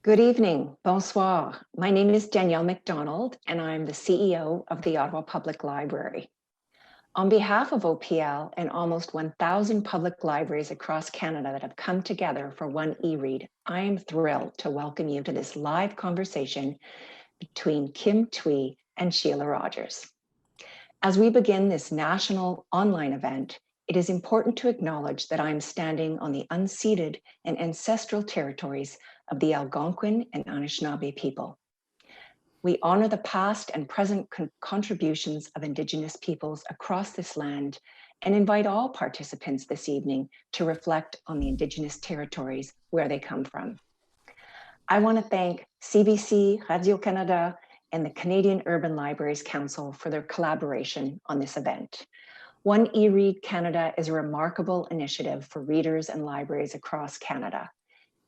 Good evening, bonsoir. My name is Danielle McDonald, and I'm the CEO of the Ottawa Public Library. On behalf of OPL and almost 1,000 public libraries across Canada that have come together for one e-read, I am thrilled to welcome you to this live conversation between Kim Thuy and Sheila Rogers. As we begin this national online event, it is important to acknowledge that I am standing on the unceded and ancestral territories of the Algonquin and Anishinaabe people. We honor the past and present contributions of Indigenous peoples across this land and invite all participants this evening to reflect on the Indigenous territories where they come from. I want to thank CBC, Radio-Canada, and the Canadian Urban Libraries Council for their collaboration on this event. One eRead Canada is a remarkable initiative for readers and libraries across Canada.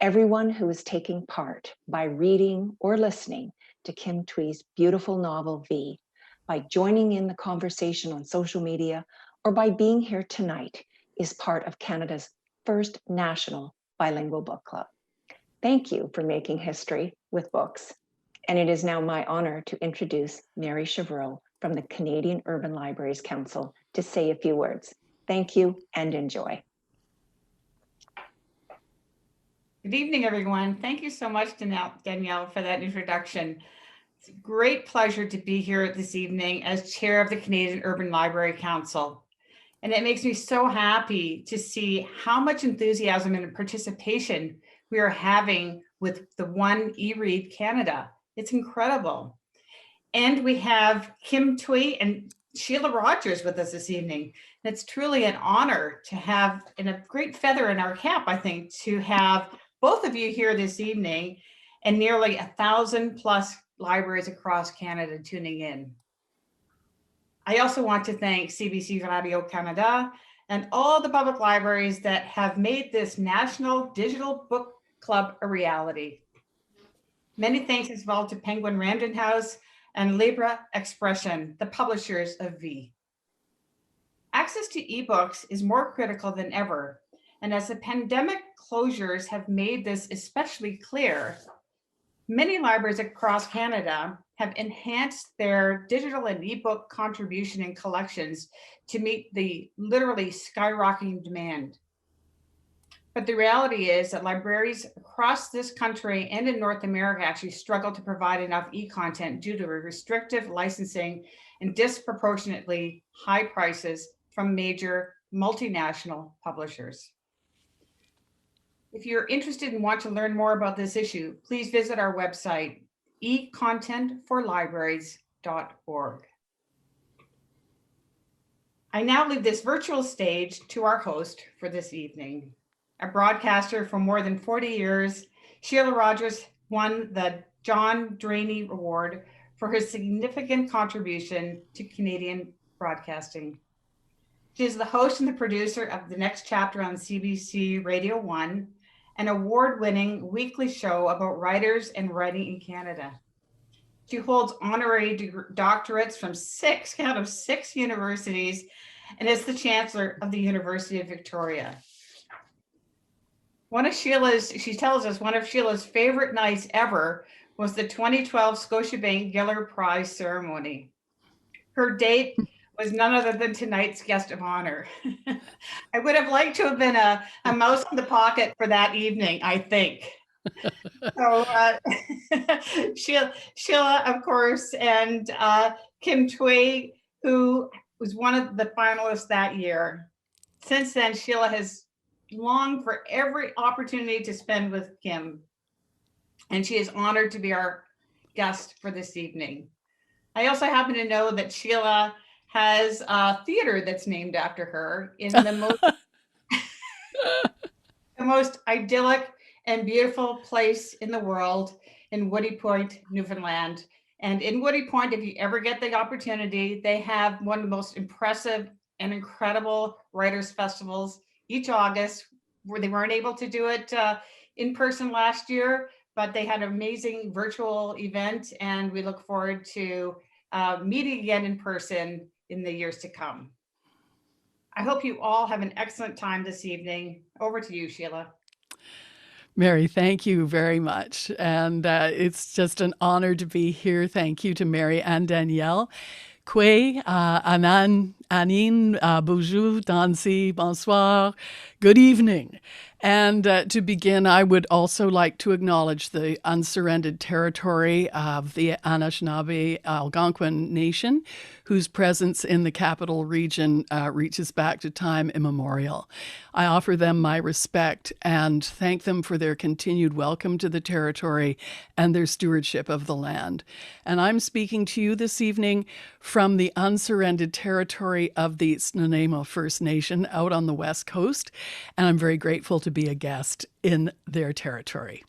Everyone who is taking part by reading or listening to Kim Thuy's beautiful novel V, by joining in the conversation on social media, or by being here tonight is part of Canada's first national bilingual book club. Thank you for making history with books. And it is now my honor to introduce Mary Chevreul from the Canadian Urban Libraries Council to say a few words. Thank you and enjoy. Good evening, everyone. Thank you so much, Danielle, for that introduction. It's a great pleasure to be here this evening as chair of the Canadian Urban Library Council. And it makes me so happy to see how much enthusiasm and participation we are having with the One eRead Canada. It's incredible. And we have Kim Thuy and Sheila Rogers with us this evening. And it's truly an honor to have, and a great feather in our cap, I think, to have both of you here this evening and nearly 1,000 plus libraries across Canada tuning in. I also want to thank CBC Radio-Canada and all the public libraries that have made this National Digital Book Club a reality. Many thanks as well to Penguin Random House and Libra Expression, the publishers of V. Access to ebooks is more critical than ever, and as the pandemic closures have made this especially clear, many libraries across Canada have enhanced their digital and ebook contribution and collections to meet the literally skyrocketing demand. But the reality is that libraries across this country and in North America actually struggle to provide enough e-content due to restrictive licensing and disproportionately high prices from major multinational publishers. If you're interested and want to learn more about this issue, please visit our website, econtentforlibraries.org. I now leave this virtual stage to our host for this evening. A broadcaster for more than 40 years, Sheila Rogers won the John Draney Award for her significant contribution to Canadian broadcasting. She is the host and the producer of The Next Chapter on CBC Radio 1, an award-winning weekly show about writers and writing in Canada. She holds honorary doctorates from six universities and is the chancellor of the University of Victoria. She tells us one of Sheila's favorite nights ever was the 2012 Scotiabank Giller Prize ceremony. Her date was none other than tonight's guest of honor. I would have liked to have been a mouse in the pocket for that evening, I think. So Sheila, of course, and Kim Thuy, who was one of the finalists that year. Since then, Sheila has longed for every opportunity to spend with Kim, and she is honored to be our guest for this evening. I also happen to know that Sheila has a theater that's named after her in the most idyllic and beautiful place in the world in Woody Point, Newfoundland. And in Woody Point, if you ever get the opportunity, they have one of the most impressive and incredible writers' festivals each August, where they weren't able to do it in person last year, but they had an amazing virtual event, and we look forward to meeting again in person in the years to come. I hope you all have an excellent time this evening. Over to you, Sheila. Mary, thank you very much. And it's just an honor to be here. Thank you to Mary and Danielle. Kwe, Anan, Anine, bonjour, Dansi, bonsoir, good evening. And to begin, I would also like to acknowledge the unsurrendered territory of the Anishinaabe Algonquin Nation, whose presence in the capital region reaches back to time immemorial. I offer them my respect and thank them for their continued welcome to the territory and their stewardship of the land. And I'm speaking to you this evening from the unsurrendered territory of the Snuneymuxw First Nation out on the West Coast, and I'm very grateful to be a guest in their territory.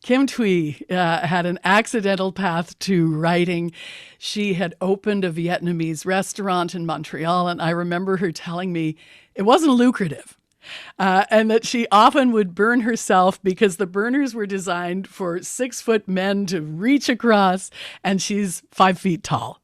Kim Thuy had an accidental path to writing. She had opened a Vietnamese restaurant in Montreal, and I remember her telling me it wasn't lucrative. And that she often would burn herself because the burners were designed for 6-foot men to reach across, and she's 5 feet tall.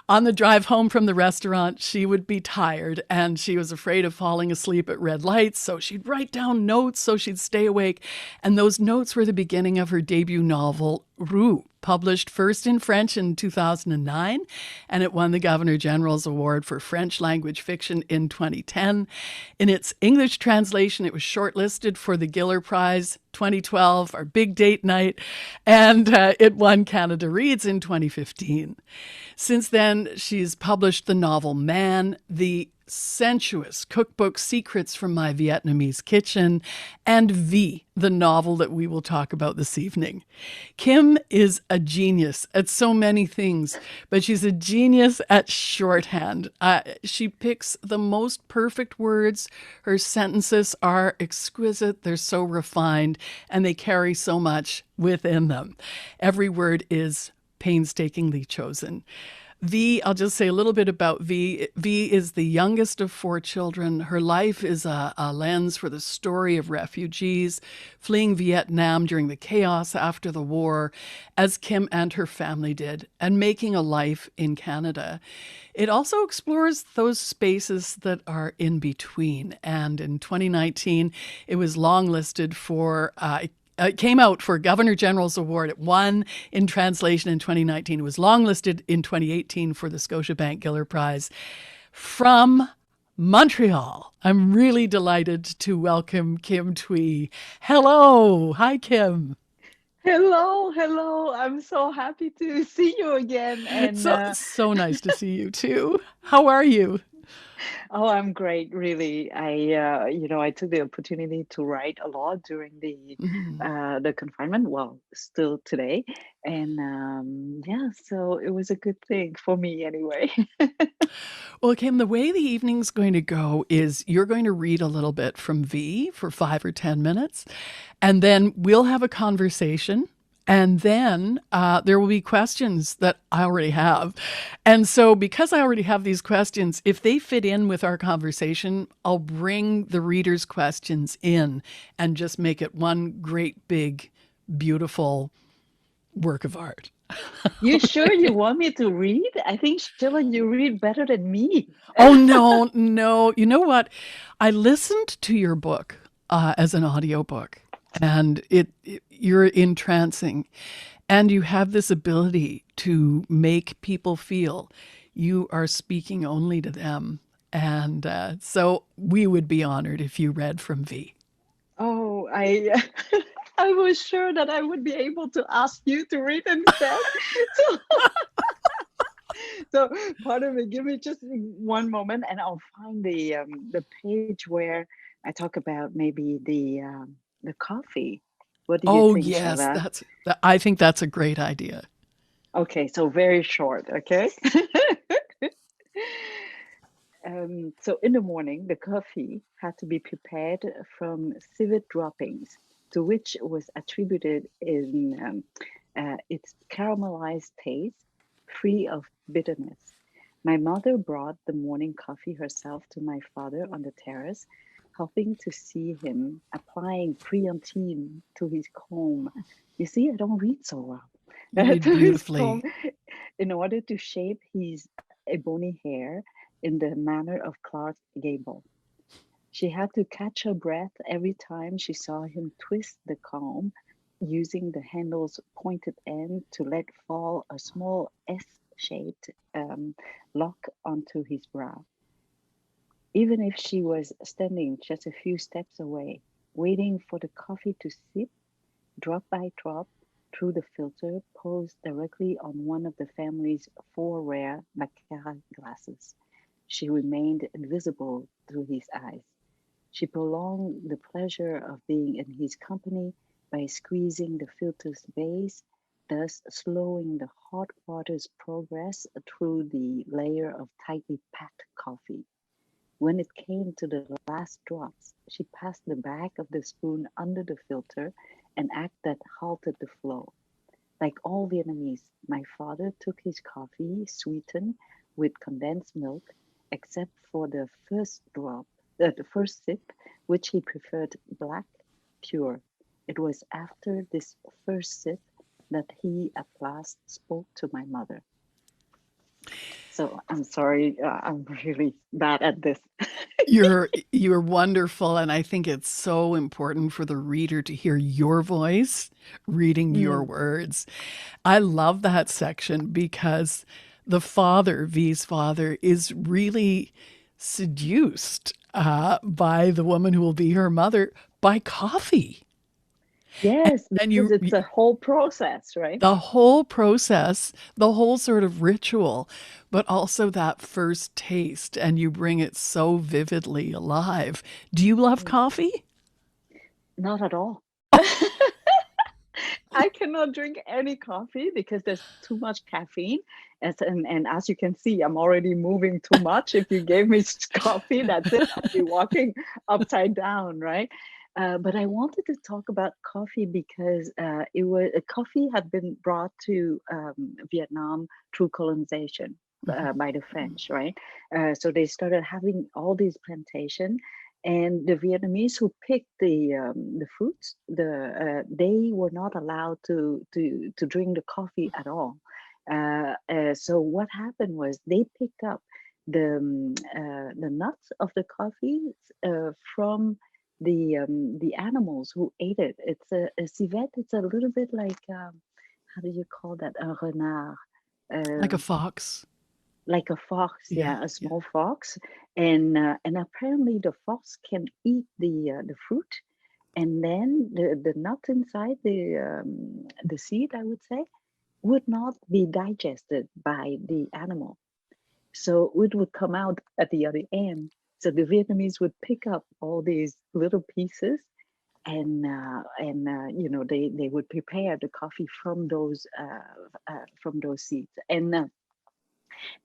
On the drive home from the restaurant, she would be tired and she was afraid of falling asleep at red lights. So she'd write down notes so she'd stay awake. And those notes were the beginning of her debut novel, Rue, published first in French in 2009. And it won the Governor General's Award for French language fiction in 2010. In its English translation, it was shortlisted for the Giller Prize 2012, our big date night, and it won Canada Reads in 2015. Since then, she's published the novel Man, the sensuous cookbook Secrets from My Vietnamese Kitchen, and V, the novel that we will talk about this evening. Kim is a genius at so many things, but she's a genius at shorthand. She picks the most perfect words. Her sentences are exquisite. They're so refined, and they carry so much within them. Every word is painstakingly chosen. V, I'll just say a little bit about V. V is the youngest of 4 children. Her life is a lens for the story of refugees fleeing Vietnam during the chaos after the war, as Kim and her family did, and making a life in Canada. It also explores those spaces that are in between. And in 2019, it was longlisted for it came out for Governor General's Award. It won in translation in 2019. It was longlisted in 2018 for the Scotiabank Giller Prize. From Montreal, I'm really delighted to welcome Kim Thuy. Hello. Hi, Kim. Hello. I'm so happy to see you again. And so nice to see you too. How are you? oh, I'm great, really. I took the opportunity to write a lot during the confinement. Well, still today, and yeah, so it was a good thing for me anyway. Well, Kim, the way the evening's going to go is you're going to read a little bit from V for 5 or 10 minutes, and then we'll have a conversation. And then there will be questions that I already have. And so because I already have these questions, if they fit in with our conversation, I'll bring the reader's questions in and just make it one great, big, beautiful work of art. You sure you want me to read? I think, Sheila, you read better than me. Oh, no. You know what? I listened to your book as an audiobook. And you're entrancing, and you have this ability to make people feel you are speaking only to them. And so we would be honored if you read from V. Oh, I was sure that I would be able to ask you to read instead. So pardon me, give me just one moment, and I'll find the page where I talk about maybe the coffee. What do you think, yes, Sheila? I think that's a great idea. Okay, so very short, okay? So in the morning, the coffee had to be prepared from civet droppings, to which was attributed in its caramelized taste, free of bitterness. My mother brought the morning coffee herself to my father on the terrace, helping to see him applying Priantine to his comb. You see, I don't read so well. You read To his beautifully. comb in order to shape his ebony hair in the manner of Clark Gable. She had to catch her breath every time she saw him twist the comb, using the handle's pointed end to let fall a small S-shaped lock onto his brow. Even if she was standing just a few steps away, waiting for the coffee to sip drop by drop through the filter posed directly on one of the family's four rare Baccarat glasses, she remained invisible through his eyes. She prolonged the pleasure of being in his company by squeezing the filter's base, thus slowing the hot water's progress through the layer of tightly packed coffee. When it came to the last drops, she passed the back of the spoon under the filter, an act that halted the flow. Like all Vietnamese, my father took his coffee sweetened with condensed milk, except for the first sip, which he preferred black, pure. It was after this first sip that he at last spoke to my mother. So I'm sorry, I'm really bad at this. You're wonderful, and I think it's so important for the reader to hear your voice reading your words. I love that section because the father, V's father, is really seduced by the woman who will be her mother by coffee. Yes, And because it's a whole process, right? the whole process, the whole sort of ritual, but also that first taste, and you bring it so vividly alive. Do you love coffee? Not at all. I cannot drink any coffee because there's too much caffeine. And as you can see, I'm already moving too much. If you gave me coffee, that's it. I'll be walking upside down, right? But I wanted to talk about coffee because coffee had been brought to Vietnam through colonization by the French, right? So they started having all these plantations, and the Vietnamese who picked the fruits, they were not allowed to drink the coffee at all. So what happened was they picked up the nuts of the coffee from the animals who ate it. It's a civet. It's a little bit like how do you call that? A renard. Like a Um, fox? like a fox, Yeah, yeah, a yeah. small fox, and apparently the fox can eat the fruit, and then the nut inside the seed, I would say, would not be digested by the animal, so it would come out at the other end. So the Vietnamese would pick up all these little pieces, and they would prepare the coffee from those seeds,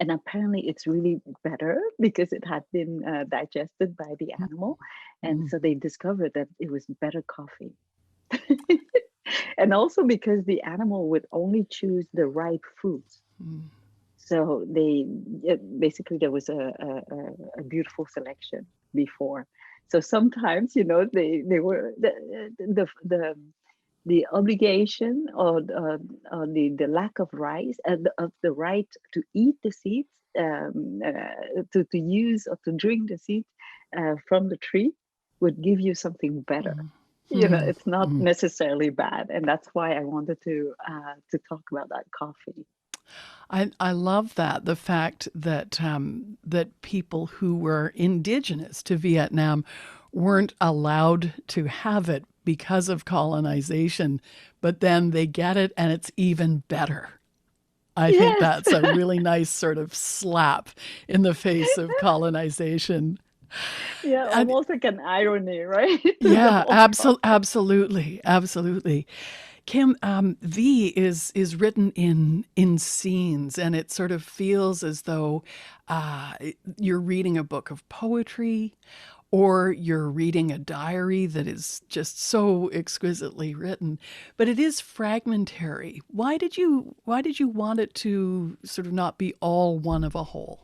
and apparently it's really better because it had been digested by the animal, and Mm, so they discovered that it was better coffee. And also because the animal would only choose the ripe fruits, mm. so basically there was a beautiful selection before. So sometimes, they were the obligation or the lack of rights of the right to eat the seeds, to use or to drink the seeds from the tree would give you something better. Mm, It's not mm. necessarily bad, and that's why I wanted to talk about that coffee. I love that, the fact that that people who were indigenous to Vietnam weren't allowed to have it because of colonization, but then they get it and it's even better. I think Yes. that's a really nice sort of slap in the face of colonization. Yeah, And almost like an irony, right? To the yeah, whole process. absolutely, absolutely. Kim, V is written in scenes, and it sort of feels as though you're reading a book of poetry, or you're reading a diary that is just so exquisitely written. But it is fragmentary. Why did you want it to sort of not be all one of a whole?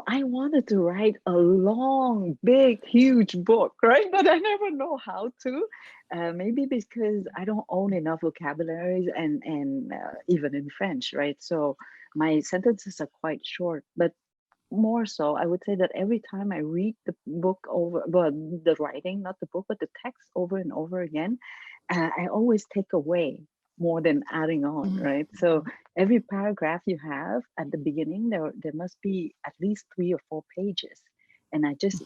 I wanted to write a long, big, huge book, right? But I never know how to. Maybe because I don't own enough vocabularies and even in French, right? So my sentences are quite short. But more so, I would say that every time I read the book over, well, the writing, not the book, but the text over and over again, I always take away more than adding on, Mhm. right? So every paragraph you have at the beginning, there must be at least 3 or 4 pages. And I just,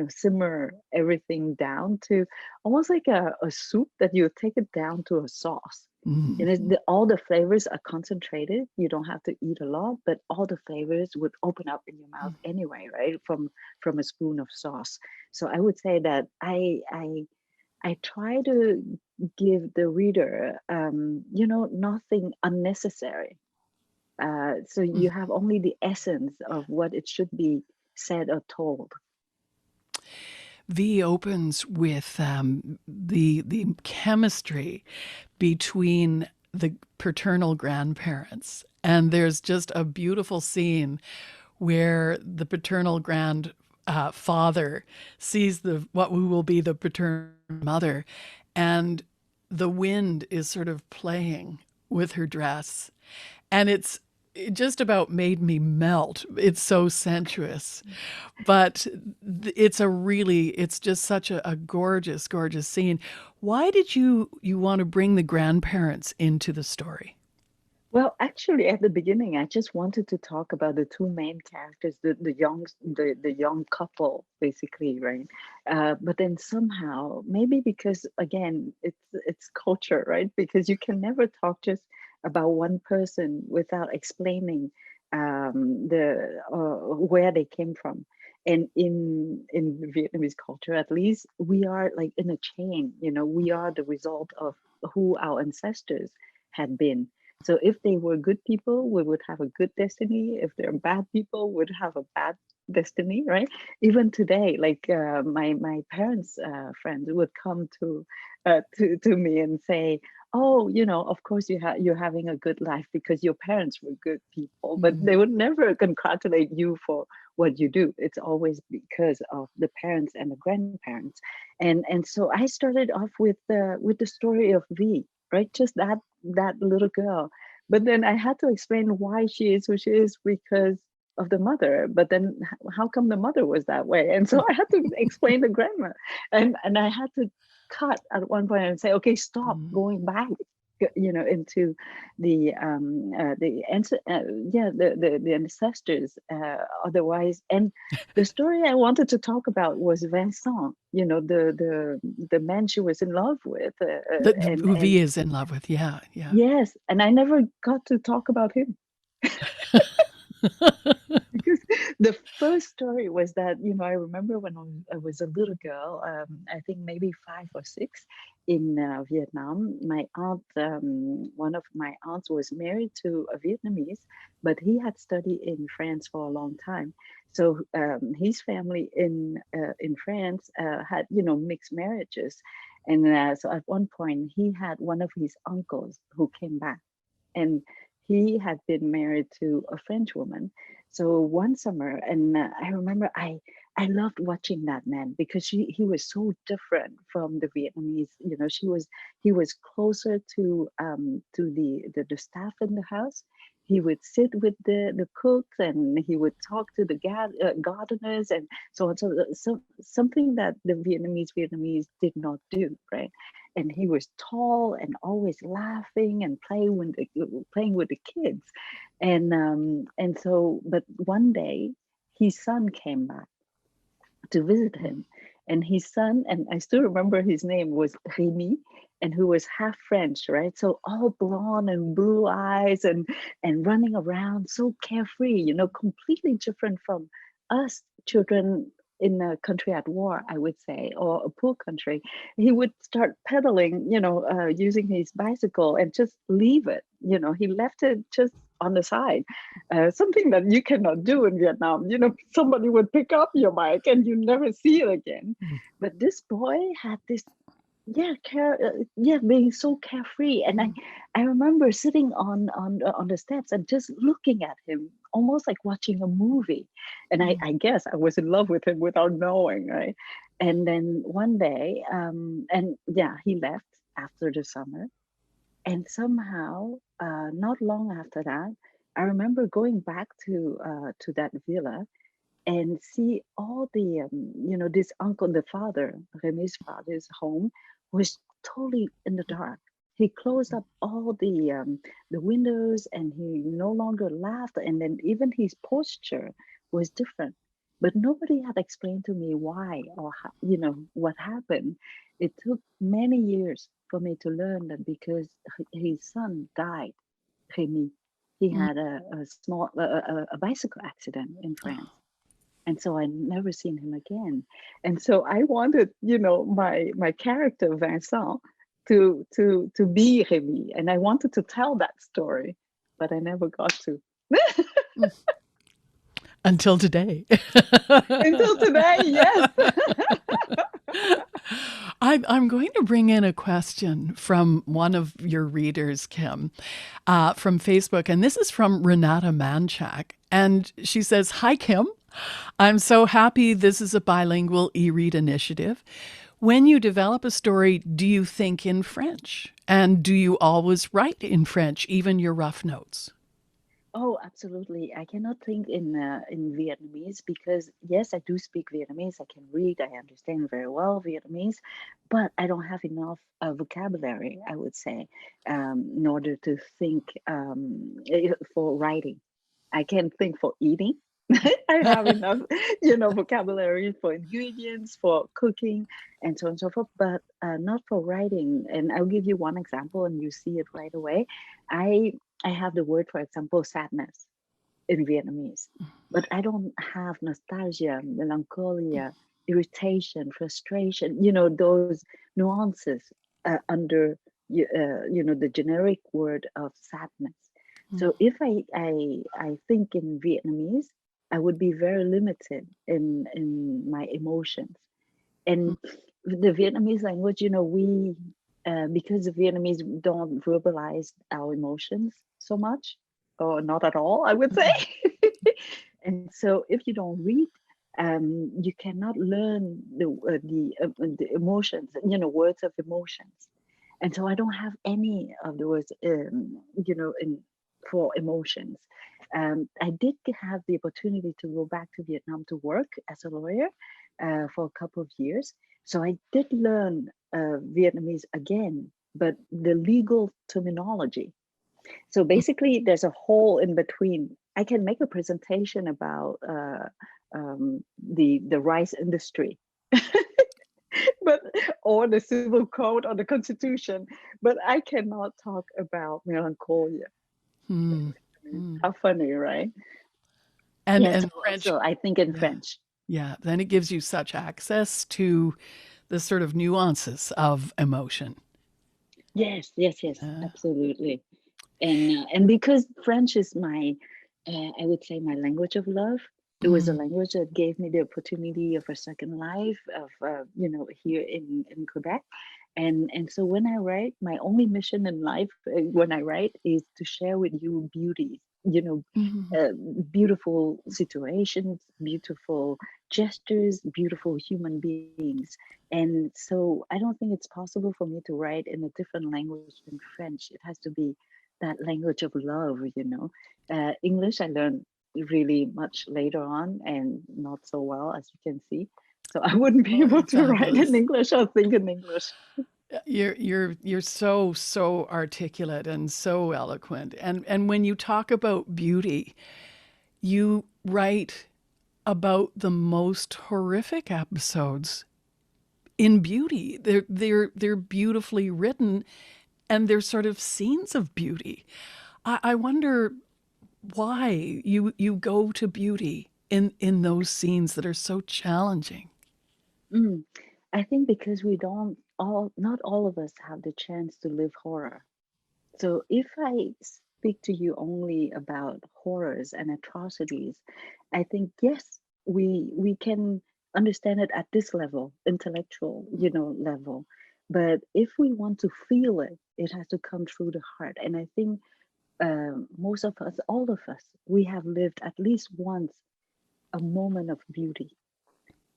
simmer everything down to almost like a soup that you take it down to a sauce. And Mhm. all the flavors are concentrated. You don't have to eat a lot, but all the flavors would open up in your mouth anyway, right? From a spoon of sauce. So I would say that I try to give the reader, nothing unnecessary. So you have only the essence of what it should be said or told. V opens with the chemistry between the paternal grandparents, and there's just a beautiful scene where the paternal grandfather sees the what will be the paternal mother, and the wind is sort of playing with her dress, and it just about made me melt. It's so sensuous, but it's just such a gorgeous, gorgeous scene. Why did you want to bring the grandparents into the story? Well, actually, at the beginning, I just wanted to talk about the two main characters, the young couple, basically, right? But then somehow, maybe because again, it's culture, right? Because you can never talk just about one person without explaining the where they came from. And in Vietnamese culture, at least, we are like in a chain. We are the result of who our ancestors had been. So if they were good people, we would have a good destiny. If they're bad people, would have a bad destiny, right? Even today, like my parents' friends would come to me and say, "Oh, of course you're having a good life because your parents were good people," but Mm. they would never congratulate you for what you do. It's always because of the parents and the grandparents, and so I started off with the story of V, right? Just that little girl. But then I had to explain why she is who she is because of the mother. But then how come the mother was that way? And so I had to explain the grandma, and I had to cut at one point and say, okay, stop Mm. going back. Into the ancestors. Otherwise, and the story I wanted to talk about was Vincent. The man she was in love with, Who and V is in love with. Yeah, yeah. yes, and I never got to talk about him because the first story was that, I remember when I was a little girl, I think maybe 5 or 6 in Vietnam. My aunt, one of my aunts was married to a Vietnamese, but he had studied in France for a long time. So his family in France had, mixed marriages. And so at one point, he had one of his uncles who came back, and he had been married to a French woman. So one summer, and I remember I loved watching that man because he was so different from the Vietnamese. He was closer to the staff in the house. He would sit with the cooks, and he would talk to the gardeners and so on. So something that the Vietnamese did not do, right? And he was tall and always laughing and playing with the kids, and so, but one day his son came back to visit him, and his son, and I still remember his name was Rémi, and who was half French, right? So all blonde and blue eyes, and running around so carefree, completely different from us children in a country at war, I would say, or a poor country. He would start pedaling, using his bicycle and just leave it. He left it just on the side, something that you cannot do in Vietnam. Somebody would pick up your bike and you never see it again. Mm. But this boy had this, being so carefree, and I remember sitting on the steps and just looking at him, almost like watching a movie. And I guess I was in love with him without knowing, right? And then one day, and yeah, he left after the summer, and somehow, not long after that, I remember going back to that villa and see all the this uncle, the father, Remy's father's home was totally in the dark. He closed up all the windows and he no longer laughed, and then even his posture was different. But nobody had explained to me why or how, what happened. It took many years for me to learn that because his son died, Remy. He Mm. had a small a bicycle accident in France, and so I never seen him again. And so I wanted, my character Vincent to be Remy, and I wanted to tell that story, but I never got to. Until today. Until today, yes. I'm going to bring in a question from one of your readers, Kim, from Facebook. And this is from Renata Manchak. And she says, "Hi, Kim. I'm so happy this is a bilingual e-read initiative. When you develop a story, do you think in French? And do you always write in French, even your rough notes?" Oh, absolutely. I cannot think in Vietnamese because yes, I do speak Vietnamese. I can read. I understand very well Vietnamese, but I don't have enough vocabulary, I would say, in order to think for writing. I can think for eating. I have enough, vocabulary for ingredients, for cooking, and so on and so forth, but not for writing. And I'll give you one example, and you see it right away. I I have the word, for example, sadness in Vietnamese, but I don't have nostalgia, melancholia, irritation, frustration. Those nuances under the generic word of sadness. Mm. So if I think in Vietnamese, I would be very limited in my emotions. And the Vietnamese language, we because the Vietnamese don't verbalize our emotions so much, or not at all, I would say. And so if you don't read, you cannot learn the emotions, words of emotions. And so I don't have any of the words, in for emotions. I did have the opportunity to go back to Vietnam to work as a lawyer for a couple of years. So I did learn Vietnamese again, but the legal terminology. So basically, there's a hole in between. I can make a presentation about the rice industry, but or the civil code or the constitution, but I cannot talk about melancholia. Mm. How funny, right? And Yeah. and So, French, so I think in yeah, French. yeah. Then it gives you such access to the sort of nuances of emotion. Yes, yes, yes, Uh, absolutely. And because French is my, I would say my language of love. It was a mm, language that gave me the opportunity of a second life of, here in Quebec. And so when I write, my only mission in life when I write is to share with you beauty, you know, mm, uh, beautiful situations, beautiful gestures, beautiful human beings. And so I don't think it's possible for me to write in a different language than French. It has to be that language of love. English I learned really much later on and not so well, as you can see. So I wouldn't be able oh, to write in fabulous. English or think in English. You're so articulate and so eloquent. And when you talk about beauty, you write about the most horrific episodes in beauty. They're beautifully written and they're sort of scenes of beauty. I wonder why you go to beauty in those scenes that are so challenging. Mm. I think because we don't all not all of us have the chance to live horror. So if I speak to you only about horrors and atrocities, I think yes, we can understand it at this level, intellectual, level. But if we want to feel it, it has to come through the heart. And I think most of us, all of us, we have lived at least once a moment of beauty.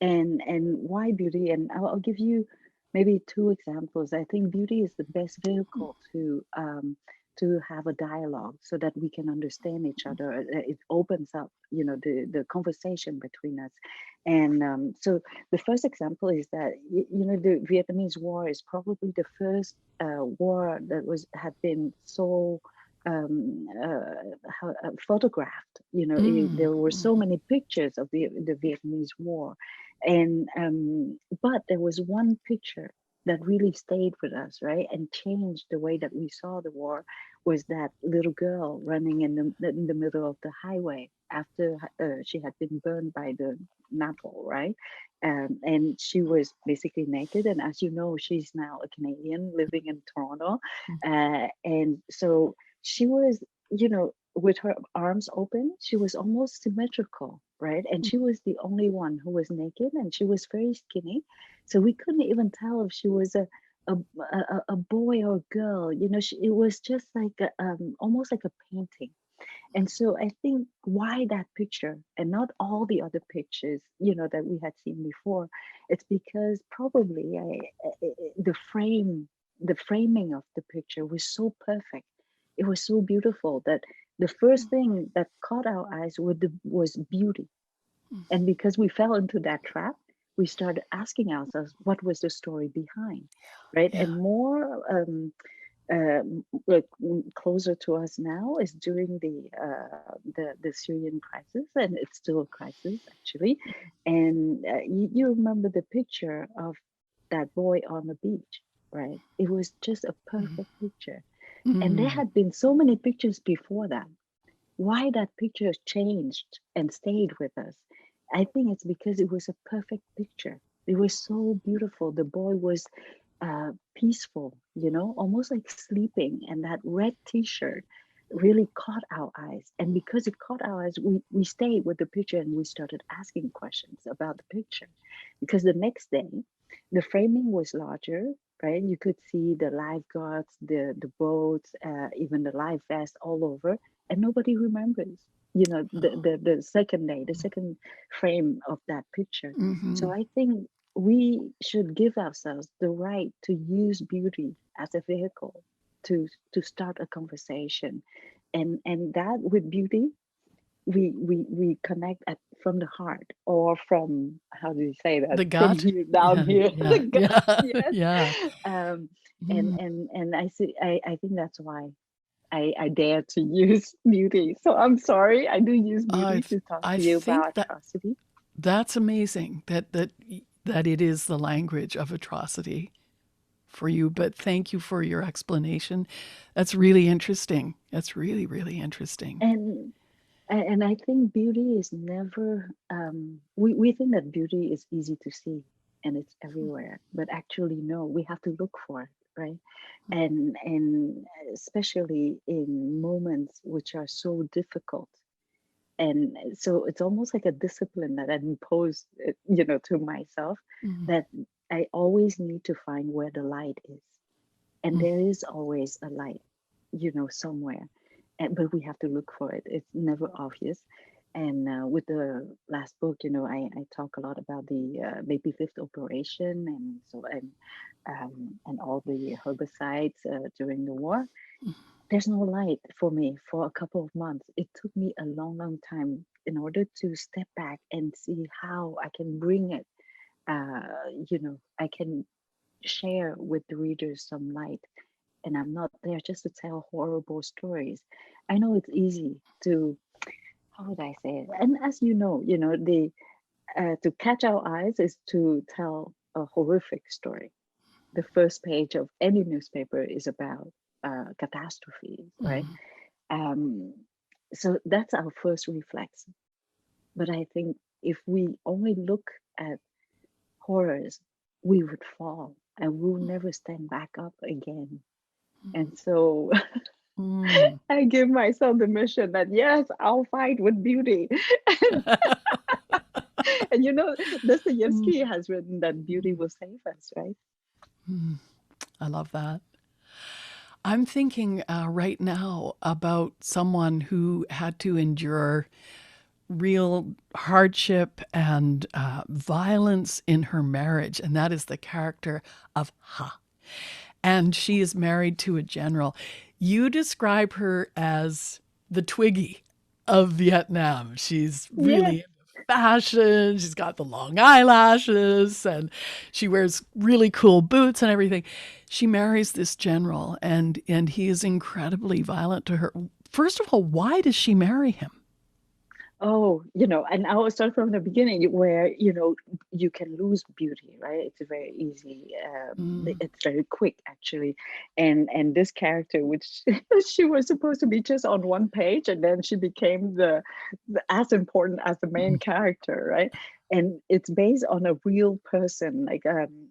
And why beauty? And I'll give you maybe two examples. I think beauty is the best vehicle to to have a dialogue so that we can understand each other. It opens up, the conversation between us. And so the first example is that, the Vietnamese War is probably the first war that had been so photographed. There were so many pictures of the Vietnamese War, and but there was one picture that really stayed with us, right, and changed the way that we saw the war. Was that little girl running in the middle of the highway after she had been burned by the napalm, right? And she was basically naked. And as you know, she's now a Canadian living in Toronto, and so she was, with her arms open. She was almost symmetrical, right? And she was the only one who was naked, and she was very skinny, so we couldn't even tell if she was a boy or a girl. It was just like almost like a painting. And so I think why that picture and not all the other pictures, that we had seen before, it's because probably the framing of the picture was so perfect. It was so beautiful that the first thing that caught our eyes was beauty. And because we fell into that trap, we started asking ourselves, what was the story behind, right? Yeah. And more like closer to us now is during the Syrian crisis, and it's still a crisis actually. And you remember the picture of that boy on the beach, right? It was just a perfect picture. And there had been so many pictures before that. Why that picture changed and stayed with us? I think it's because it was a perfect picture. It was so beautiful. The boy was peaceful, almost like sleeping. And that red t-shirt really caught our eyes. And because it caught our eyes, we stayed with the picture and we started asking questions about the picture. Because the next day, the framing was larger, right? You could see the lifeguards, the boats, even the life vest all over, and nobody remembers. The second day, the second frame of that picture. So I think we should give ourselves the right to use beauty as a vehicle to start a conversation, and that with beauty we connect from the heart, or from, how do you say that, The from gut. here down here, the gut. Yes. Yeah. And I see, I think that's why I dare to use beauty. So I'm sorry, I do use beauty to talk I to you think about atrocity. that's amazing that it is the language of atrocity for you. But thank you for your explanation. That's really interesting. That's really, really interesting. And I think beauty is never, we think that beauty is easy to see and it's everywhere, but actually no, we have to look for it, right? And especially in moments which are so difficult. And so it's almost like a discipline that I impose, to myself, that I always need to find where the light is. And there is always a light, somewhere. But we have to look for it. It's never obvious. And with the last book, I talk a lot about the baby lift operation, and all the herbicides during the war. There's no light for me for a couple of months. It took me a long, long time in order to step back and see how I can bring it. I can share with the readers some light. And I'm not there just to tell horrible stories. I know it's easy to, how would I say it? And as you know, to catch our eyes is to tell a horrific story. The first page of any newspaper is about catastrophes, right? So that's our first reflex. But I think if we only look at horrors, we would fall and we'll never stand back up again. And so I give myself the mission that, yes, I'll fight with beauty. And Dostoevsky has written that beauty will save us, right? I love that. I'm thinking right now about someone who had to endure real hardship and violence in her marriage, and that is the character of Ha. And she is married to a general. You describe her as the Twiggy of Vietnam. She's really Yes. into fashion. She's got the long eyelashes and she wears really cool boots and everything. She marries this general and he is incredibly violent to her. First of all, why does she marry him? Oh, and I will start from the beginning where, you can lose beauty, right? It's very easy. Mm. It's very quick, actually. And this character, which she was supposed to be just on one page, and then she became as important as the main character, right? And it's based on a real person, like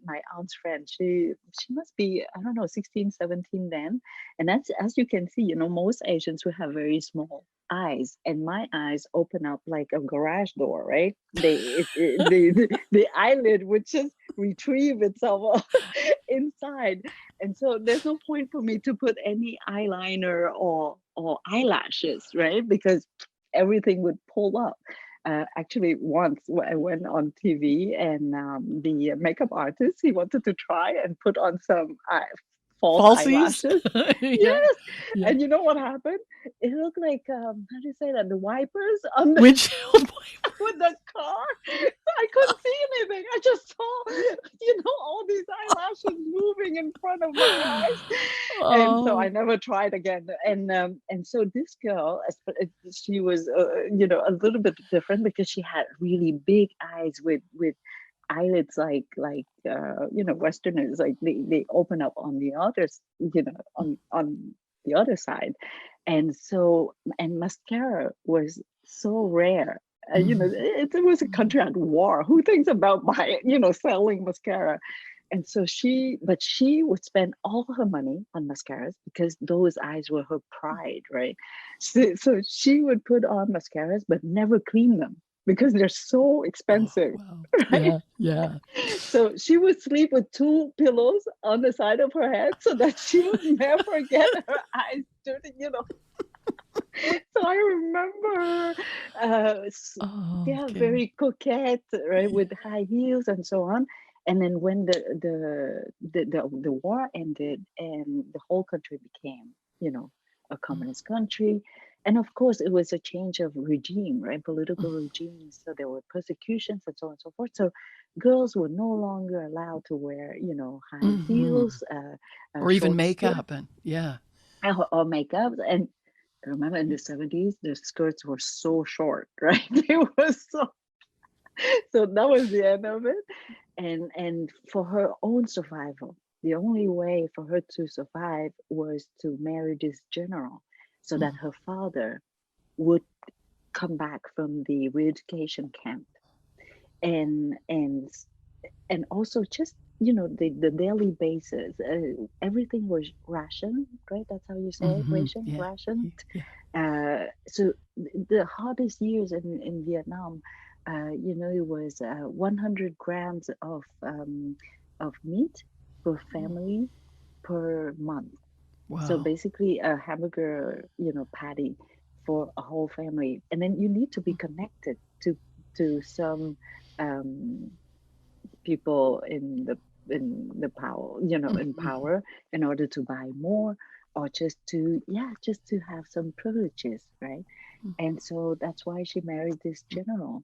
my aunt's friend. She must be, I don't know, 16, 17 then. And that's, as you can see, most Asians will have very small eyes, and my eyes open up like a garage door, right? The eyelid would just retrieve itself inside, and so there's no point for me to put any eyeliner or eyelashes, right? Because everything would pull up. Actually, once I went on TV, and the makeup artist, he wanted to try and put on some false Falsies? eyelashes. Yeah. Yes, Yeah. and you know what happened? It looked like how do you say that? The wipers on the Windshield wiper. with the car. I couldn't see anything. I just saw, all these eyelashes moving in front of my eyes, and so I Oh. never tried again. And so this girl, she was, a little bit different because she had really big eyes with eyelids like Westerners, like they open up on the others, on the other side. And so, and mascara was so rare. Mhm. It was a country at war. Who thinks about buying, selling mascara? And so but she would spend all her money on mascaras because those eyes were her pride, right? So she would put on mascaras but never clean them because they're so Oh, expensive, wow. right? Yeah, yeah. So she would sleep with two pillows on the side of her head so that she would never get her eyes dirty. So I remember her, Oh, yeah, okay. very coquette, right, Yeah. with high heels and so on. And then when the war ended and the whole country became, a Mm. communist country, and of course it was a change of regime, right, political regime. So there were persecutions and so on and so forth. So girls were no longer allowed to wear, high Mhm. heels, Or even short skirt, makeup and yeah. or makeup. And I remember in the 70s, the skirts were so short, right? They were so that was the end of it. And for her own survival, the only way for her to survive was to marry this general so that Mm. her father would come back from the re-education camp, and and and also just the daily basis, everything was rationed, right? That's how you say it, Mhm. ration, Yeah. rationed. Yeah. So the hardest years in Vietnam, it was 100 grams of meat per Oh, family per month. So wow. basically, a hamburger, patty for a whole family, and then you need to be connected to some um, people in the power, in Mhm. power, in order to buy more, or just to have some privileges, right? And so that's why she married this general.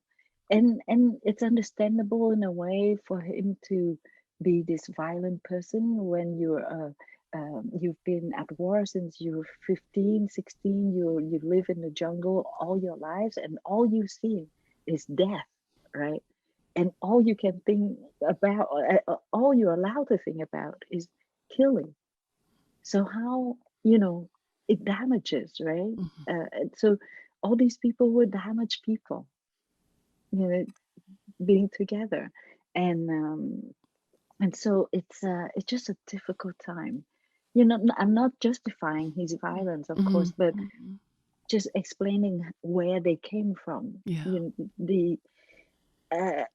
And it's understandable in a way for him to be this violent person when you've been at war since you're 15, 16. You live in the jungle all your lives, and all you've seen is death, right? And all you can think about, all you're allowed to think about is killing. So how, it damages, right? Mhm. And so all these people would damage people, you know, being together, and so it's just a difficult time. I'm not justifying his violence, of course, Mhm. but Mhm. just explaining where they came from. Yeah. The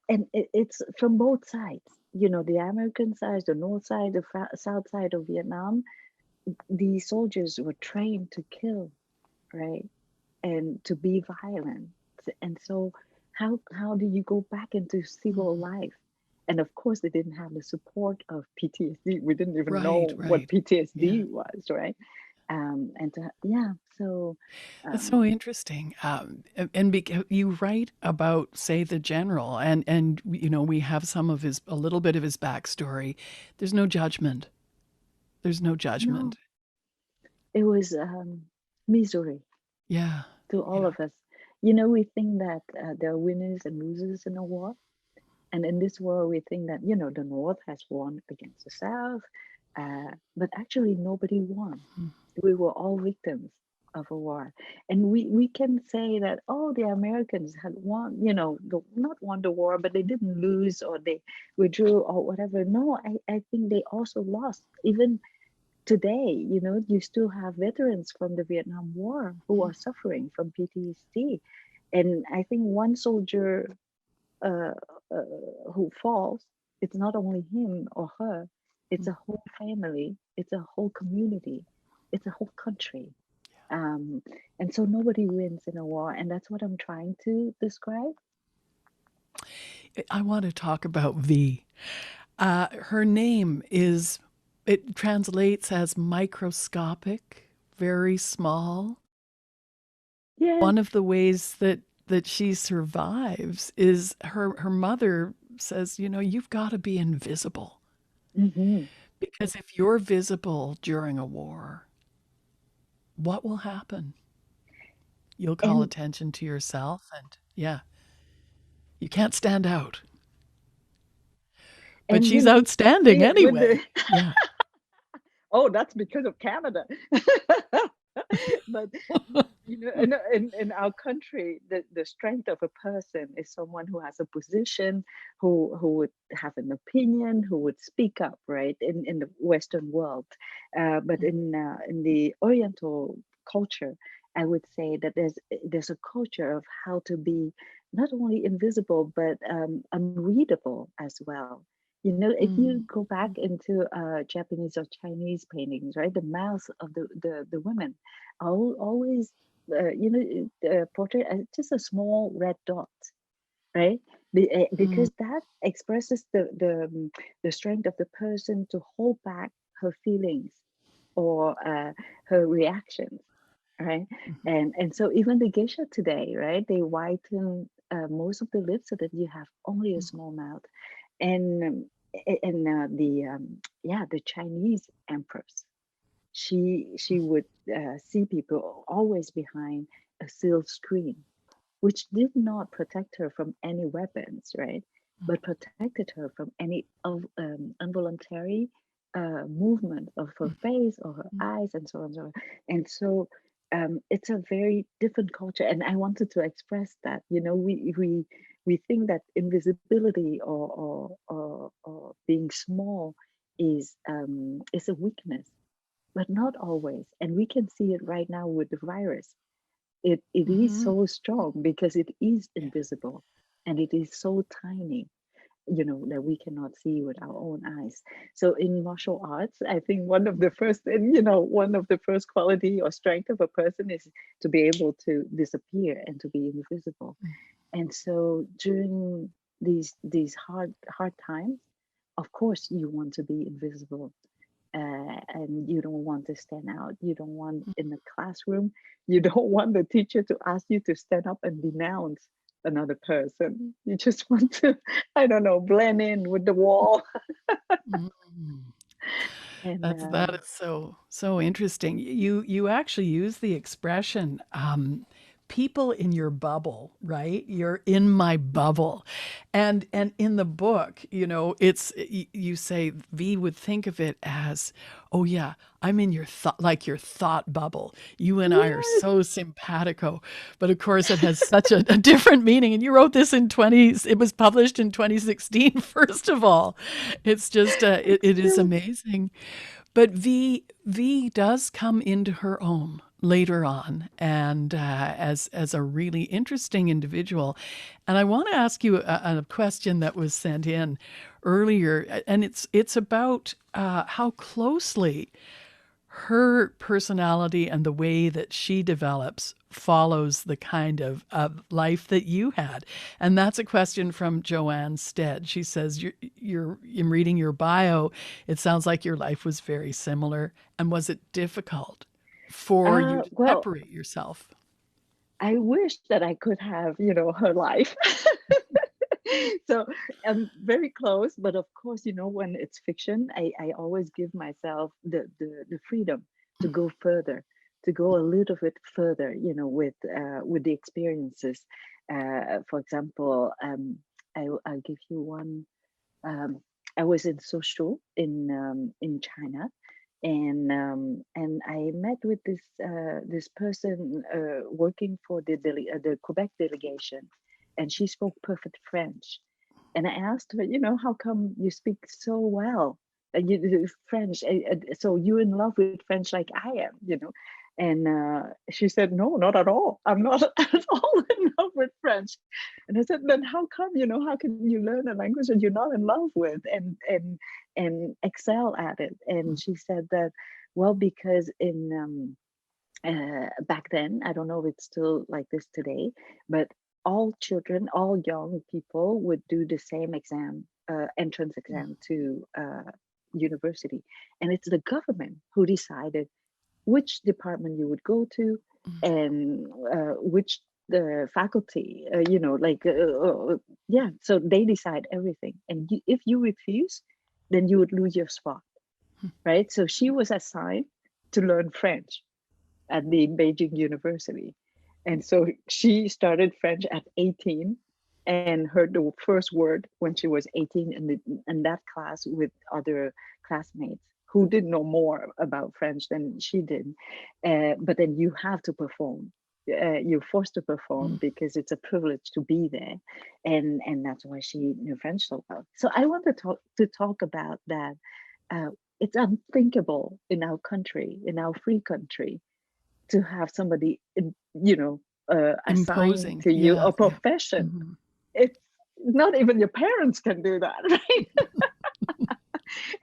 and it's from both sides. The American side, the north side, the south side of Vietnam. The soldiers were trained to kill, right? And to be violent. And so how do you go back into civil Mhm. life? And of course they didn't have the support of PTSD. We didn't even Right, know what right. Yeah. PTSD was, right? And to, yeah, so That's um, so interesting. And because you write about, say, the general, and we have some of his, a little bit of his backstory. There's no judgment. There's no no, judgment. it was misery Yeah, to all yeah. of us. You know, we think that there are winners and losers in a war. And in this war, we think that, you know, the North has won against the South, but actually nobody won. Mm. We were all victims of a war. And we can say that, oh, the Americans had won, you know, not won the war, but they didn't lose or they withdrew or whatever. No, I think they also lost. Even today, you know, you still have veterans from the Vietnam War who are suffering from PTSD. And I think one soldier uh, uh, who falls, it's not only him or her, it's a whole family, it's a whole community, it's a whole country. Um, and so nobody wins in a war. And that's what I'm trying to describe. I want to talk about V. Her name is, it translates as microscopic, very small. Yes. One of the ways that she survives is her mother says, you've got to be invisible. Hmm. Because if you're visible during a war, what will happen? You'll call And attention to yourself, and yeah, you can't stand out. But you she's know, we outstanding see it with anyway. the Yeah. oh, that's because of Canada. But you know, in our country, the strength of a person is someone who has a position, who would have an opinion, who would speak up, right? In the Western world, but in the Oriental culture, I would say that there's a culture of how to be not only invisible but unreadable as well. You know, if you Mm. go back into Japanese or Chinese paintings, right, the mouths of the women always portray as just a small red dot, right? Mm. Because that expresses the strength of the person to hold back her feelings or her reactions, right? And so even the geisha today, right, they whiten most of the lips so that you have only a small mouth. And the Chinese empress, she would see people always behind a sealed screen, which did not protect her from any weapons, right? But protected her from any of involuntary movement of her face or her eyes and so on and so on. And so it's a very different culture. And I wanted to express that, you know, we think that invisibility or being small is a weakness, but not always. And we can see it right now with the virus. It is Mm-hmm. so strong because it is invisible and it is so tiny, you know, that we cannot see with our own eyes. So in martial arts, I think one of the first, and you know, one of the first quality or strength of a person is to be able to disappear and to be invisible. And so during these hard times, of course you want to be invisible, and you don't want to stand out. You don't want in the classroom, you don't want the teacher to ask you to stand up and denounce another person. You just want to, I don't know, blend in with the wall. Mm. And That is so interesting. You actually use the expression people in your bubble, right? You're in my bubble. And in the book, you say V would think of it as, oh yeah, I'm in your thought, like your thought bubble. You and I are yes, so simpatico. But of course it has such a different meaning. And you wrote this it was published in 2016, first of all. It's just it is true. amazing. But V does come into her own later on, and as a really interesting individual. And I want to ask you a question that was sent in earlier, and it's about how closely her personality and the way that she develops follows the kind of life that you had. And that's a question from Joanne Stead. She says, you're in reading your bio, it sounds like your life was very similar. And was it difficult for you to Well, separate yourself? I wish that I could have, her life. So I'm very close, but of course, when it's fiction, I always give myself the freedom to go further, to go a little bit further, with the experiences. For example, I'll give you one. Um, I was in Suzhou in China, and I met with this person working for the Quebec delegation, and she spoke perfect French. And I asked her, how come you speak so well? You do French, so you're in love with French like I am. And she said, no, not at all. I'm not at all in love with French. And I said, then how come? How can you learn a language that you're not in love with and excel at it? And she said that, well, because in back then, I don't know if it's still like this today, but all children, all young people would do the same exam, entrance exam to university. And it's the government who decided which department you would go to and which the faculty, yeah, so they decide everything. And if you refuse, then you would lose your spot, right? So she was assigned to learn French at the Beijing University. And so she started French at 18 and heard the first word when she was 18 in that class with other classmates who did know more about French than she did. But then you have to perform. You're forced to perform because it's a privilege to be there. And that's why she knew French so well. So I want to talk about that. It's unthinkable in our country, in our free country, to have somebody, assigned Imposing, to you yeah, a profession. Mhm. It's not even your parents can do that, right?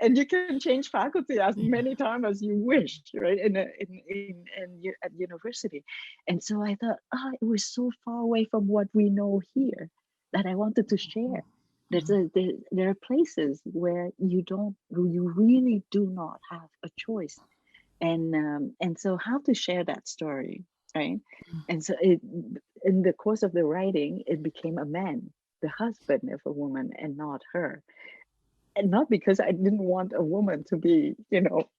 And you can change faculty as many times as you wish, right? At university. And so I thought, it was so far away from what we know here that I wanted to share. There are places where you really do not have a choice, and so how to share that story, right? And so in the course of the writing, it became a man, the husband of a woman, and not her. And not because I didn't want a woman to be,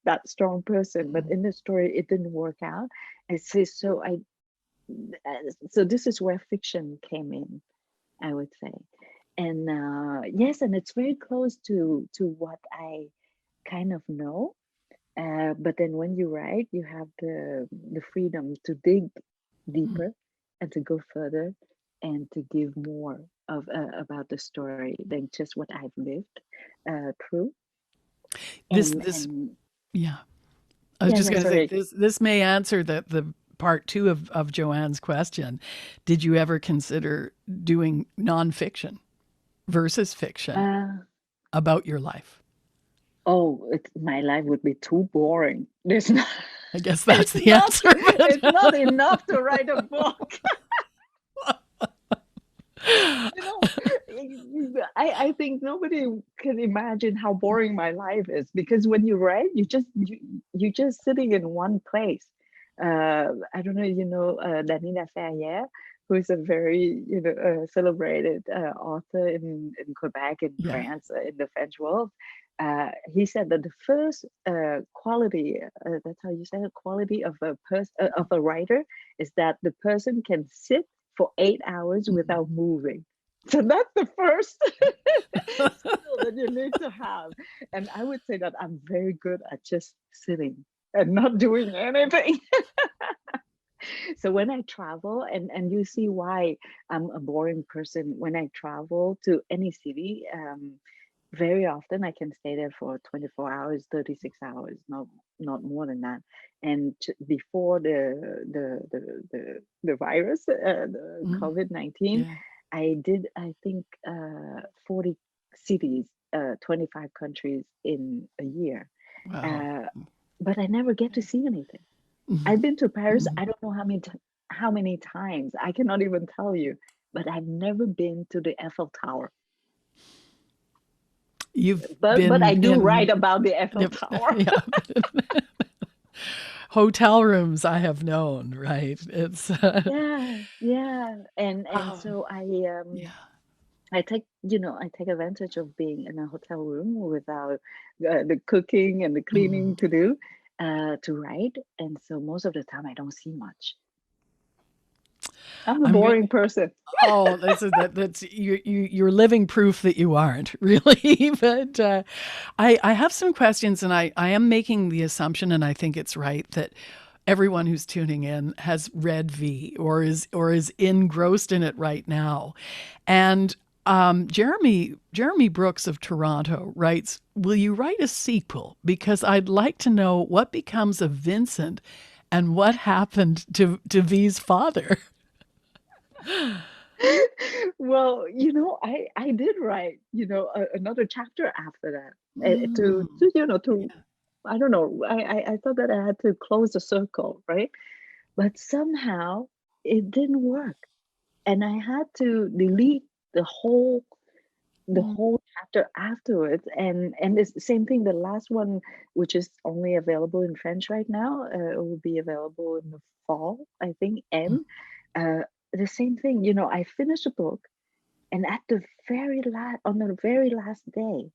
that strong person, but in the story it didn't work out. And so this is where fiction came in, I would say. And yes, and it's very close to what I kind of know. But then when you write, you have the freedom to dig deeper and to go further and to give more of about the story than just what I've lived through. This, And this, and yeah. I was yeah, just yeah, going to say sorry. this may answer the part two of Joanne's question. Did you ever consider doing nonfiction versus fiction Uh, about your life? my life would be too boring. There's not, I guess that's it's the not, answer. it's not enough to write a book. You know, I think nobody can imagine how boring my life is, because when you write, you're just sitting in one place. I don't know, Danina Ferrier, who is a very celebrated author in Quebec, in Yeah. France, in the French world. He said that the first quality, that's how you say it, quality of a writer, is that the person can sit for 8 hours without moving. So that's the first skill that you need to have. And I would say that I'm very good at just sitting and not doing anything. So when I travel, and you see why I'm a boring person, when I travel to any city, very often I can stay there for 24 hours, 36 hours, not more than that. And before the virus, the COVID-19, Yeah. I did, I think, 40 cities, 25 countries in a year. Wow. But I never get to see anything. I've been to Paris, I don't know how many times. I cannot even tell you, but I've never been to the Eiffel Tower. You've But been I do in write about the Eiffel Yep. Tower. Yeah. hotel rooms I have known, right? It's Yeah. And um, so yeah. I take, I take advantage of being in a hotel room without the cooking and the cleaning Mm. to do, to write. And so most of the time I don't see much. I'm a I'm boring person. Oh, that's you're living proof that you aren't really. But I have some questions, and I am making the assumption, and I think it's right that everyone who's tuning in has read V or is engrossed in it right now, and. Jeremy Brooks of Toronto writes, "Will you write a sequel? Because I'd like to know what becomes of Vincent and what happened to V's father." Well, I did write, another chapter after that, Mm. to I don't know. I thought that I had to close the circle, right? But somehow it didn't work, and I had to delete the whole the Mm. whole chapter afterwards. And it's the same thing. The last one, which is only available in French right now, it will be available in the fall, I think. And uh, the same thing. I finished a book, and at the on the very last day,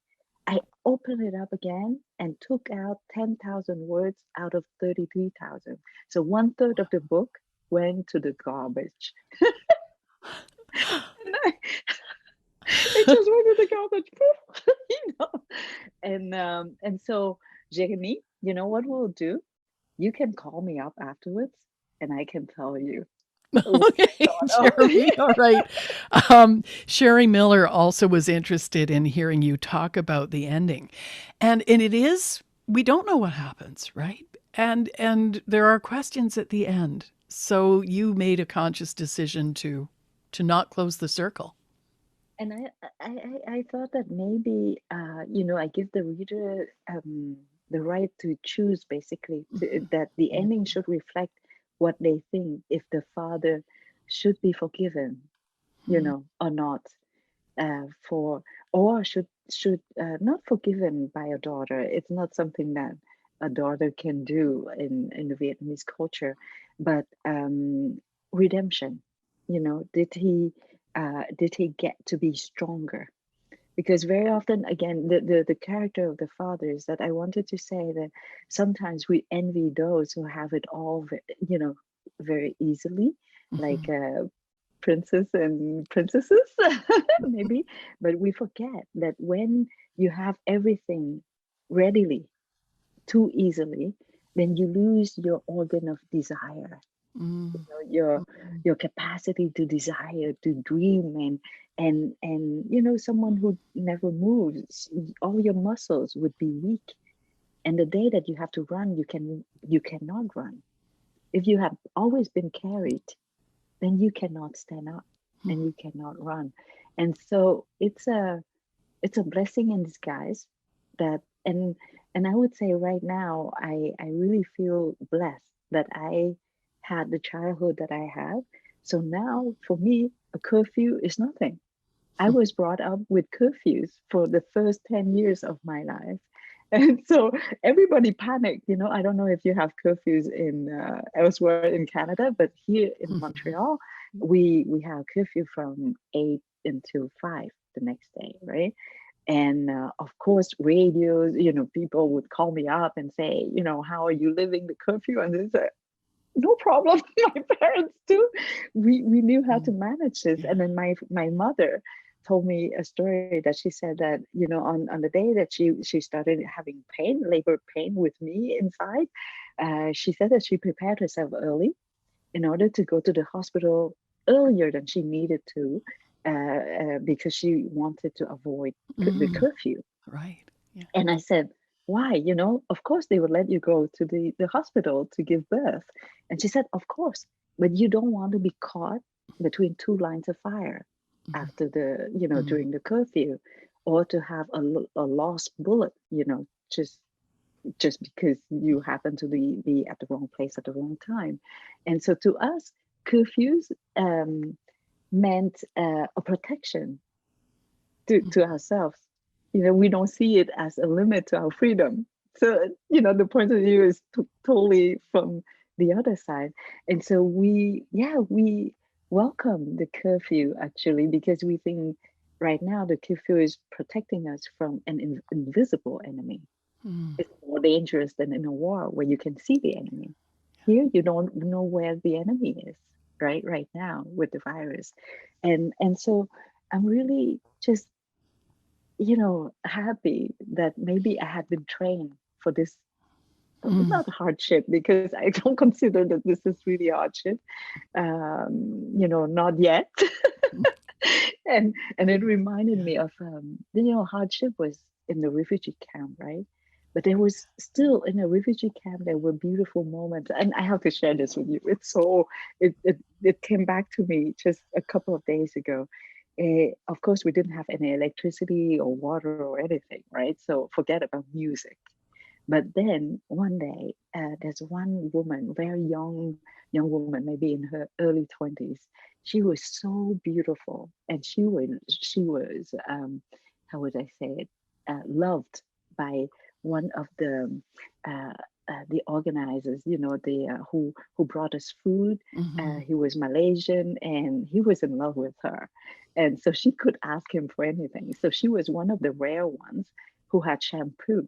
I opened it up again and took out 10,000 words out of 33,000. So one third of the book went to the garbage. And it just went to the garbage. you know. And so, Jeremy, you know what we'll do? You can call me up afterwards, and I can tell you what's Okay, going on. Jeremy. All right. Sherry Miller also was interested in hearing you talk about the ending, and it is we don't know what happens, right? And there are questions at the end. So you made a conscious decision to not close the circle. And I thought that maybe I give the reader the right to choose, basically, Mhm. that the Yeah. ending should reflect what they think, if the father should be forgiven, Mhm. or not, for or should not forgiven by a daughter. It's not something that a daughter can do in the Vietnamese culture, but redemption. Did he get to be stronger? Because very often, again, the character of the father is that I wanted to say that sometimes we envy those who have it all, very easily, like Mhm. princes and princesses, maybe. But we forget that when you have everything readily, too easily, then you lose your organ of desire, Mm. your capacity to desire, to dream. And someone who never moves, all your muscles would be weak. And the day that you have to run, you cannot run. If you have always been carried, then you cannot stand up and you cannot run. And so it's a blessing in disguise, that and I would say right now, I really feel blessed that I had the childhood that I have. So now for me, a curfew is nothing. I was brought up with curfews for the first 10 years of my life. And so everybody panicked. I don't know if you have curfews in elsewhere in Canada, but here in Mhm. Montreal, we have curfew from 8 until 5 the next day, right? And of course, radios, people would call me up and say, how are you living the curfew? And they said, no problem. My parents too. We knew how to Mm. manage this. Yeah. And then my mother told me a story that she said that, on the day that she started having pain, labor pain with me inside, she said that she prepared herself early in order to go to the hospital earlier than she needed to, because she wanted to avoid the Mm. curfew. Right. Yeah. And I said, why? Of course they would let you go to the hospital to give birth. And she said, of course, but you don't want to be caught between two lines of fire Mhm. after Mm. during the curfew, or to have a lost bullet, just because you happen to be at the wrong place at the wrong time. And so to us, curfews meant a protection to Mm. ourselves. We don't see it as a limit to our freedom. So, the point of view is totally from the other side. And so we welcome the curfew actually, because we think right now the curfew is protecting us from an invisible enemy. Mm. It's more dangerous than in a war where you can see the enemy. Here, you don't know where the enemy is, right now with the virus. And so I'm really just, happy that maybe I had been trained for this, Mm. not hardship, because I don't consider that this is really hardship. Not yet. And it reminded me of hardship was in the refugee camp, right? But there was still in a refugee camp there were beautiful moments, and I have to share this with you. It came back to me just a couple of days ago. Of course, we didn't have any electricity or water or anything, right? So forget about music. But then one day, there's one woman, very young woman, maybe in her early 20s. She was so beautiful, and she was how would I say it, loved by one of uh, the organizers, the who brought us food. Mhm. He was Malaysian, and he was in love with her, and so she could ask him for anything. So she was one of the rare ones who had shampoo,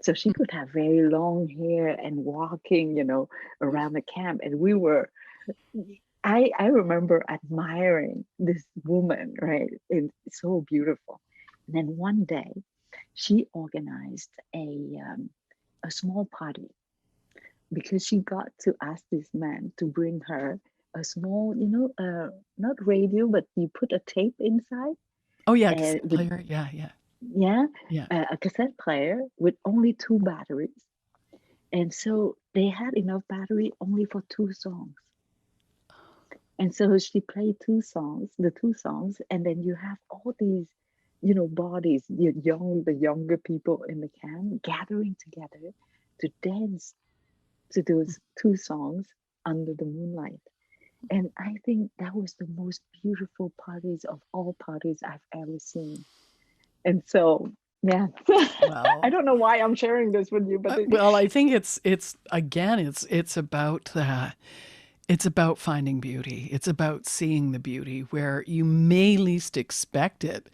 so she could have very long hair and walking, around the camp. And I remember admiring this woman, right? It's so beautiful. And then one day she organized a small party because she got to ask this man to bring her a small, not radio, but you put a tape inside Oh yeah, and cassette with, player. Yeah, yeah, yeah, yeah. a cassette player with only two batteries. And so they had enough battery only for two songs. And so she played the two songs, and then you have all these, bodies, the younger people in the camp gathering together to dance to those two songs under the moonlight. And I think that was the most beautiful parties of all parties I've ever seen. And so, yeah, I Well, don't know why I'm sharing this with you, but well, I think it's again, it's about finding beauty. It's about seeing the beauty where you may least expect it.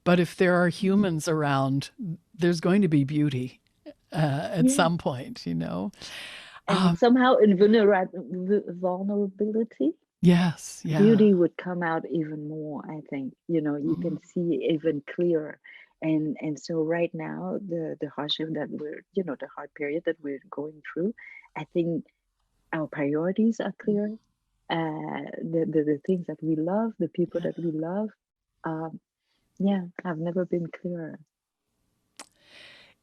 But if there are humans around, there's going to be beauty at yeah. some point, you know? And somehow in vulnerability, Yes, yeah. beauty would come out even more. I think, you Mhm. can see even clearer. And so right now, the hardship that the hard period that we're going through, I think our priorities are clear. The things that we love, the people Yeah. that we love, um, yeah, have never been clearer.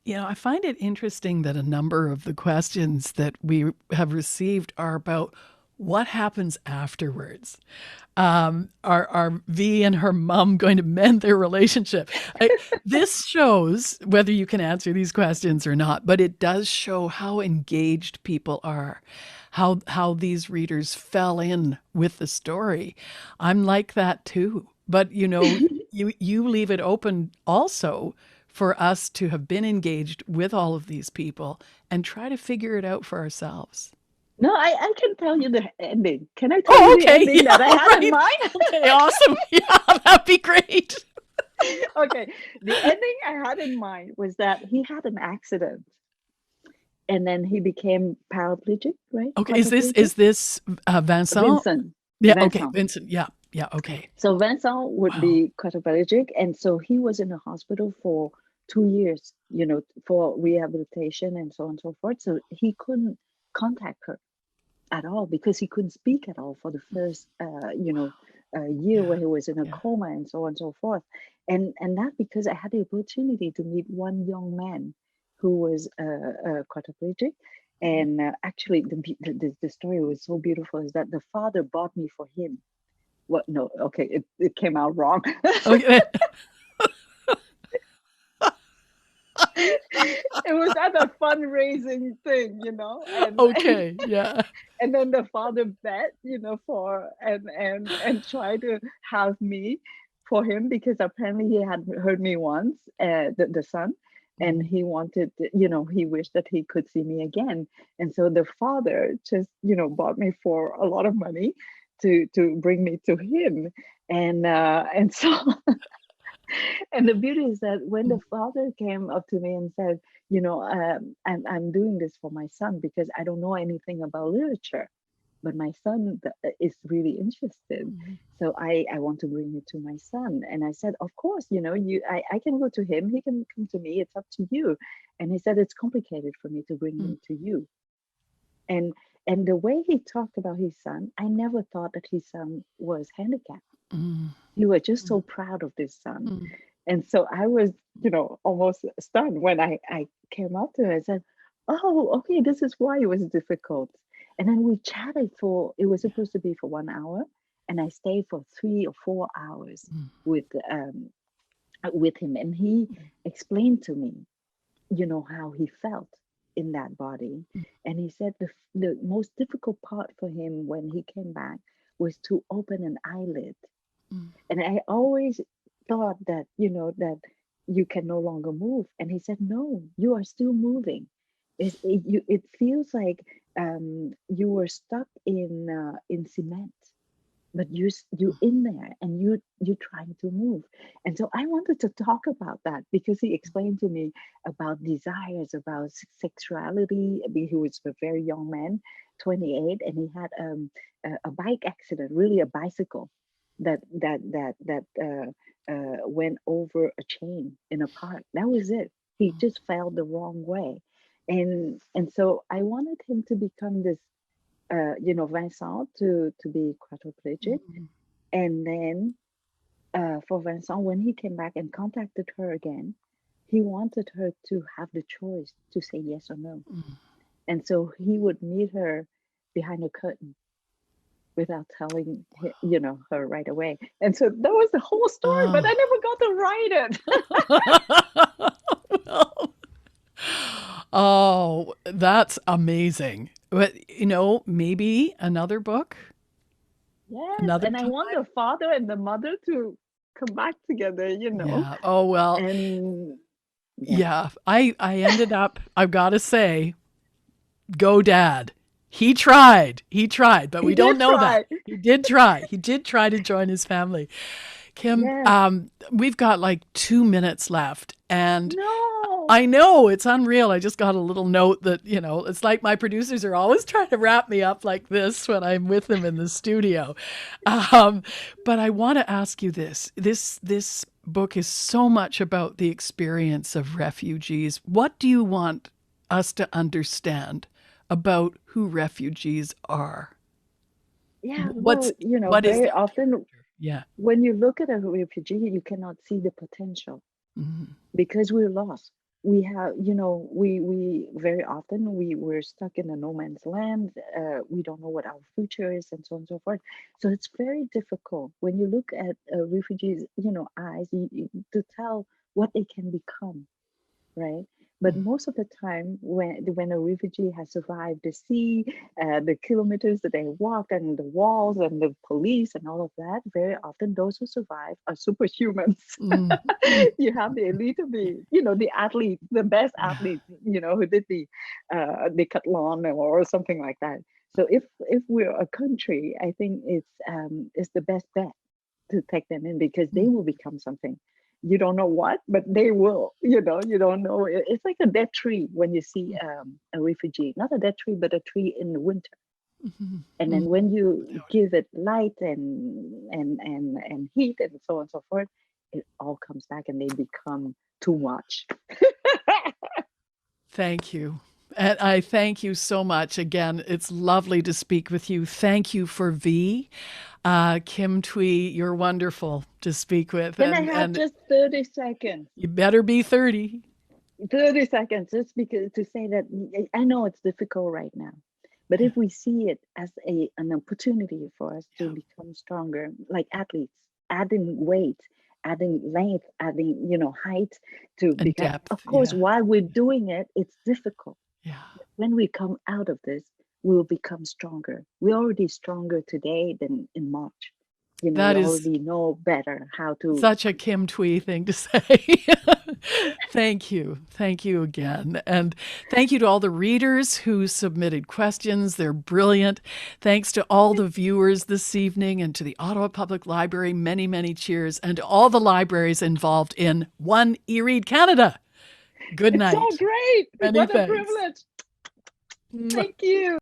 You know, I find it interesting that a number of the questions that we have received are about what happens afterwards. Are V and her mom going to mend their relationship? This shows whether you can answer these questions or not, but it does show how engaged people are, how these readers fell in with the story. I'm like that too. But you know, you leave it open also for us to have been engaged with all of these people and try to figure it out for ourselves. No, I can tell you the ending. Can I tell Oh, you the okay. ending Yeah, that I all had in right. mind? Okay, awesome. Yeah, that'd be great. Okay, the ending I had in mind was that he had an accident and then he became paraplegic, right? Okay, Quadriplegic. is this Vincent? Vincent. Yeah, okay, Vincent. Vincent. Yeah, yeah, okay. So Vincent would Wow. be quadriplegic, and so he was in a hospital for 2 years, for rehabilitation and so on and so forth. So he couldn't contact her at all because he couldn't speak at all for the first, year Yeah, where he was in a yeah. coma and so on and so forth. And that because I had the opportunity to meet one young man who was quadriplegic. And actually, the story was so beautiful is that the father bought me for him. What? No, okay, it came out wrong. Okay. It was at a fundraising thing, and Okay, yeah. and then the father bet, for and tried to have me for him because apparently he had heard me once, the son, and he wanted, he wished that he could see me again. And so the father just, bought me for a lot of money to bring me to him. And so and the beauty is that when the father came up to me and said, I'm doing this for my son because I don't know anything about literature, but my son is really interested. So I want to bring you to my son. And I said, of course, I can go to him. He can come to me. It's up to you. And he said, it's complicated for me to bring him to you. And the way he talked about his son, I never thought that his son was handicapped. He was just so proud of this son. And so I was, almost stunned when I came up to him and said, oh, okay, this is why it was difficult. And then we chatted it was supposed to be for 1 hour. And I stayed for 3 or 4 hours with him. And he explained to me, how he felt in that body. And he said the most difficult part for him when he came back was to open an eyelid. And I always thought that, that you can no longer move. And he said, no, you are still moving. It feels like you were stuck in cement, but you're in there and you're trying to move. And so I wanted to talk about that because he explained to me about desires, about sexuality. I mean, he was a very young man, 28, and he had a bike accident, really a bicycle that went over a chain in a park. That was it. He just fell the wrong way. And so I wanted him to become this, Vincent to be quadriplegic. And then for Vincent, when he came back and contacted her again, he wanted her to have the choice to say yes or no. And so he would meet her behind a curtain without telling her right away. And so that was the whole story, but I never got to write it. Well, oh, that's amazing. But maybe another book. Yes, Another and I want the father and the mother to come back together, Yeah. Oh well. And yeah, I ended up, I've got to say, go dad. He tried, but we don't know that. He did try. He did try to join his family. Kim, we've got like 2 minutes left, and no, I know it's unreal. I just got a little note that, it's like my producers are always trying to wrap me up like this when I'm with them in the studio. But I want to ask you this. This book is so much about the experience of refugees. What do you want us to understand about who refugees are? Yeah, what very is often yeah. when you look at a refugee, you cannot see the potential because we're lost. We have, we very often we're stuck in a no man's land. We don't know what our future is, and so on and so forth. So it's very difficult when you look at refugees, eyes to tell what they can become, right? But most of the time, when a refugee has survived the sea, the kilometers that they walked, and the walls, and the police, and all of that, very often those who survive are superhumans. You have the elite of the athletes, the best athletes, who did the decathlon or something like that. So if we're a country, I think it's the best bet to take them in because they will become something. You don't know what, but they will, you don't know. It's like a dead tree when you see a refugee, not a dead tree, but a tree in the winter. And then when you give it light and heat and so on and so forth, it all comes back and they become too much. Thank you. And I thank you so much. Again, it's lovely to speak with you. Thank you for V. Kim Thuy, you're wonderful to speak with. Can I have just 30 seconds? You better be 30. 30 seconds, just because to say that I know it's difficult right now, but if we see it as an opportunity for us to become stronger, like athletes, adding weight, adding length, adding, height to become, depth, of course, while we're doing it, it's difficult. Yeah. When we come out of this, we'll become stronger. We're already stronger today than in March. That you is already know better how to. such a Kim Twee thing to say. Thank you. Thank you again. And thank you to all the readers who submitted questions. They're brilliant. Thanks to all the viewers this evening and to the Ottawa Public Library. Many, many cheers. And to all the libraries involved in One eRead Canada. Good It's night. so great. Many What a thanks. privilege. Thank you.